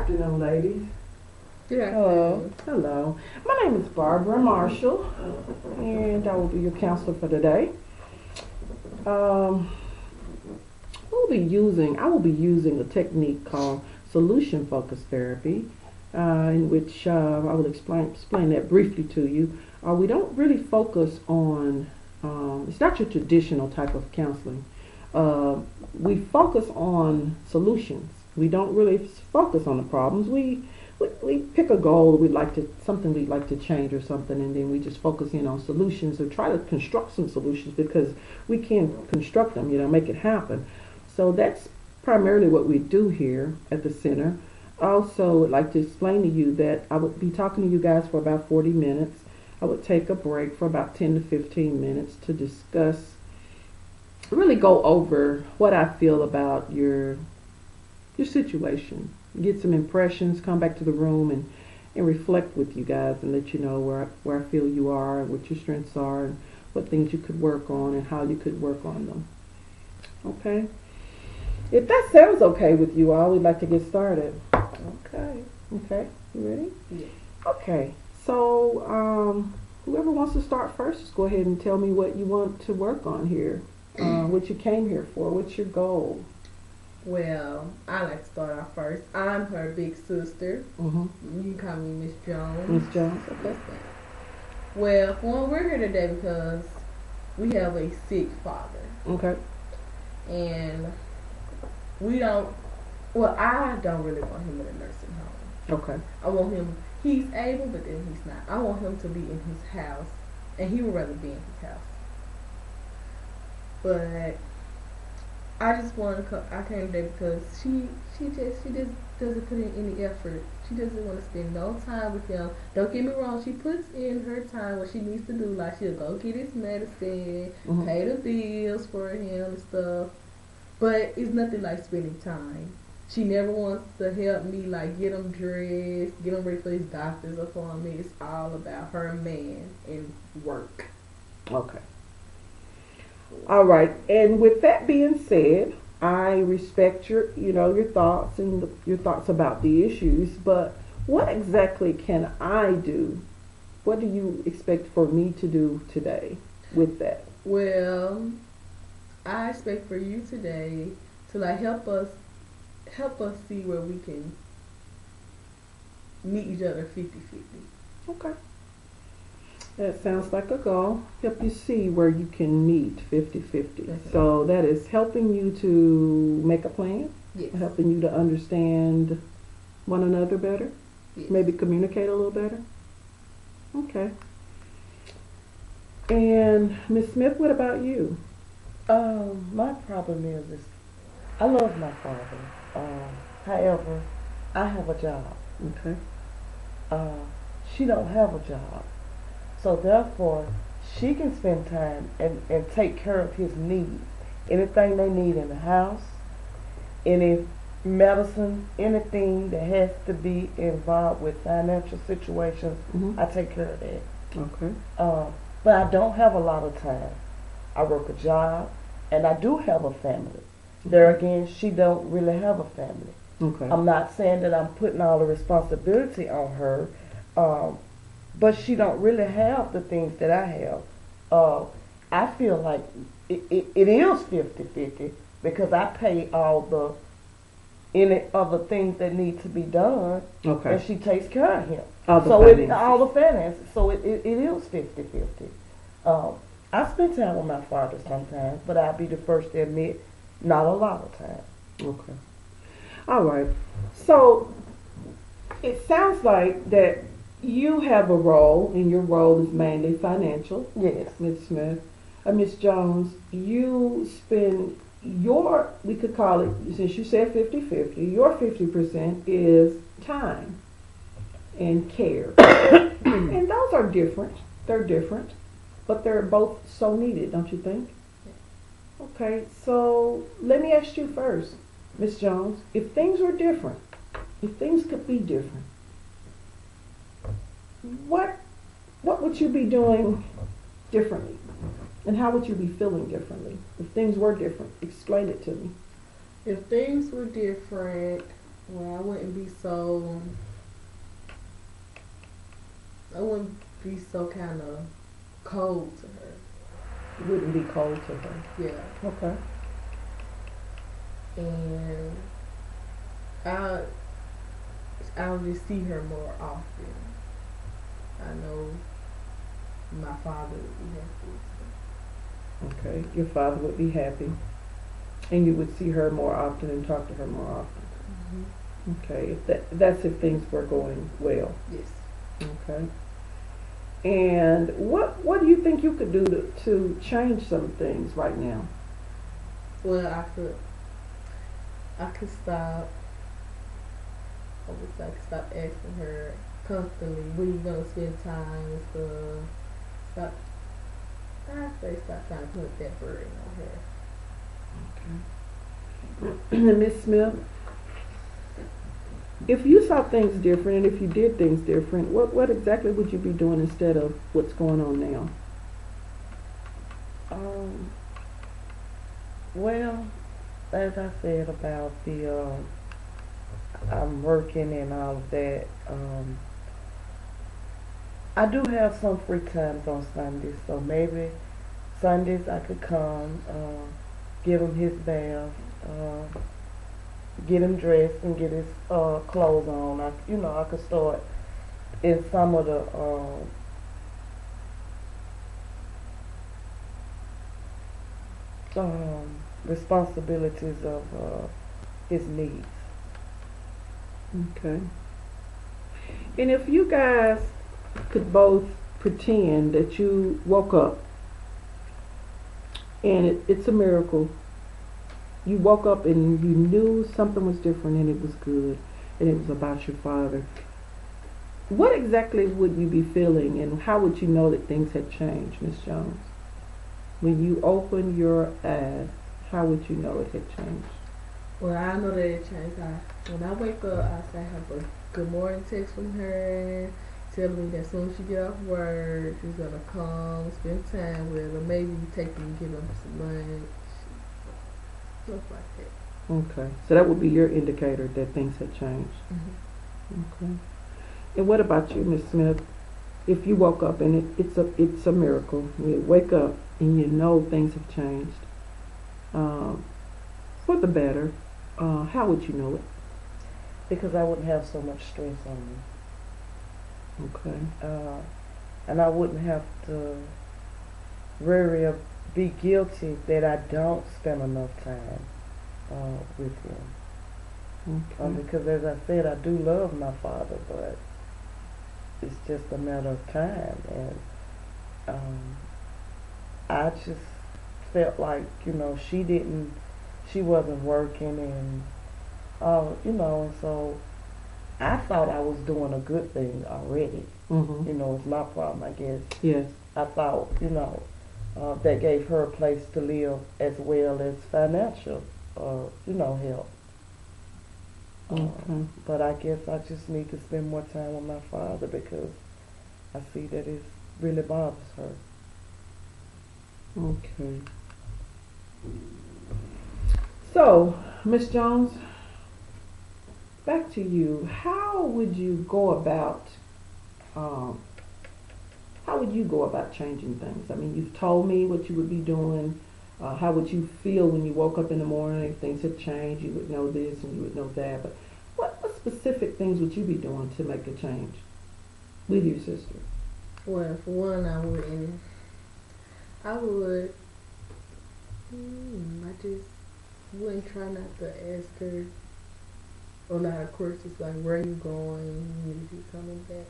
afternoon, ladies. Good Hello. afternoon. Hello. My name is Barbara Marshall, and I will be your counselor for today. Um, I will be using a technique called solution focused therapy, in which I will explain that briefly to you. We don't really focus on. It's not your traditional type of counseling. We focus on solutions. We don't really focus on the problems. We pick a goal something we'd like to change or something, and then we just focus in on solutions or try to construct some solutions because we can construct them, make it happen. So that's primarily what we do here at the center. I also would like to explain to you that I would be talking to you guys for about 40 minutes. I would take a break for about 10 to 15 minutes to discuss, really go over what I feel about your situation. Get some impressions, come back to the room and reflect with you guys and let you know where I feel you are, what your strengths are, and what things you could work on and how you could work on them. Okay? If that sounds okay with you all, we'd like to get started. Okay. Okay. You ready? Yes. Okay. So, whoever wants to start first, just go ahead and tell me what you want to work on here. What you came here for. What's your goal? Well, I like to start off first. I'm her big sister. Mm-hmm. You can call me Miss Jones. Miss Jones, okay. Well, we're here today because we have a sick father. Okay. And I don't really want him in a nursing home. Okay. I want him, he's able, but then he's not. I want him to be in his house, and he would rather be in his house. But I just wanted to I came today because she just doesn't put in any effort. She doesn't want to spend no time with him. Don't get me wrong, she puts in her time what she needs to do. Like she'll go get his medicine, Mm-hmm. pay the bills for him and stuff. But it's nothing like spending time. She never wants to help me like get him dressed, get him ready for his doctor's appointment. It's all about her man and work. Okay. All right. And with that being said, I respect your thoughts and your thoughts about the issues. But what exactly can I do? What do you expect for me to do today with that? Well, I expect for you today to like help us see where we can meet each other 50-50. Okay. That sounds like a goal. Help you see where you can meet 50-50. Okay. So that is helping you to make a plan, Yes. helping you to understand one another better, Yes. maybe communicate a little better. Okay. And Miss Smith, what about you? My problem is I love my father. However, I have a job. Okay. She don't have a job. So therefore, she can spend time and take care of his needs. Anything they need in the house, any medicine, anything that has to be involved with financial situations, Mm-hmm. I take care of that. Okay. But I don't have a lot of time. I work a job, and I do have a family. There again, she don't really have a family. Okay. I'm not saying that I'm putting all the responsibility on her, but she don't really have the things that I have. I feel like it is 50-50 because I pay any other things that need to be done, Okay. and she takes care of him. All the So finances. all the finances. So it is 50-50. I spend time with my father sometimes, but I'll be the first to admit, not a lot of time. Okay. All right. So it sounds like that you have a role, and your role is mainly financial, Yes. Miss Smith. Miss Jones, you spend we could call it, since you said 50-50, your 50% is time and care. And those are different. They're different, but they're both so needed, don't you think? Okay, so let me ask you first, Miss Jones, if things were different, if things could be different, what would you be doing differently? And how would you be feeling differently? If things were different, explain it to me. If things were different, Well, I wouldn't be so kind of cold to her. You wouldn't be cold to her. Yeah, Okay. and I I'll just see her more often. I know my father would be happy. Okay. Your father would be happy. And you would see her more often and talk to her more often. Okay. That's if things were going well. Yes. Okay. And what do you think you could do to change some things right now? Well, I could stop. I would say I could stop asking her constantly, when you gonna spend time and stuff. Stop. I say stop trying to put that burden on her. Miss Smith, if you saw things different and if you did things different, what exactly would you be doing instead of what's going on now? Um, well, as I said about I'm working and all of that. I do have some free times on Sundays, so maybe Sundays I could come, give him his bath, get him dressed and get his clothes on. I could start in some of the responsibilities of his needs. Okay. And if you guys could both pretend that you woke up and it's a miracle. You woke up and you knew something was different and it was good and it was about your father. What exactly would you be feeling and how would you know that things had changed, Miss Jones? When you open your eyes, how would you know it had changed? Well, I know that it changed. When I wake up, I say I have a good morning text from her, telling me that as soon as she get off work, she's gonna come, spend time with her, maybe take them and give them some lunch, stuff like that. Okay. So that would be your indicator that things had changed. Okay. And what about you, Miss Smith? If you woke up and it's a miracle, you wake up and you know things have changed for the better, how would you know it? Because I wouldn't have so much stress on me. Okay. And I wouldn't have to worry or be guilty that I don't spend enough time with him. Okay. Because as I said, I do love my father, but it's just a matter of time. And I just felt like, she wasn't working and, and so I thought I was doing a good thing already. Mm-hmm. It's my problem, I guess. Yes. I thought, that gave her a place to live as well as financial, help. Okay. But I guess I just need to spend more time with my father because I see that it really bothers her. Okay. So, Miss Jones, back to you. How would you go about changing things? I mean, you've told me what you would be doing. How would you feel when you woke up in the morning? If things had changed, you would know this and you would know that. But what specific things would you be doing to make a change with your sister? Well, for one, I just wouldn't try not to ask her a lot of questions like, where are you going? When is you coming back?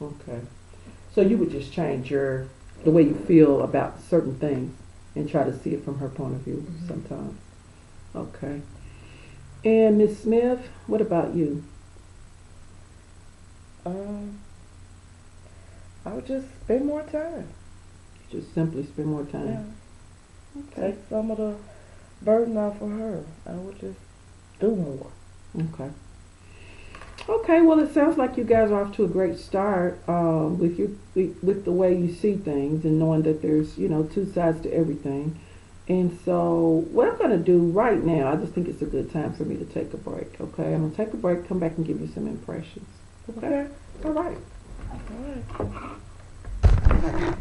Okay. So you would just change the way you feel about certain things and try to see it from her point of view sometimes. Okay. And Miss Smith, what about you? I would just spend more time. Just simply spend more time. Yeah. Okay. Take some of the burden off of her. I would just do more. Okay. Okay. Well, it sounds like you guys are off to a great start with the way you see things and knowing that there's two sides to everything. And so what I'm going to do right now, I just think it's a good time for me to take a break, okay? I'm going to take a break, come back and give you some impressions. Okay? Okay. All right. All right.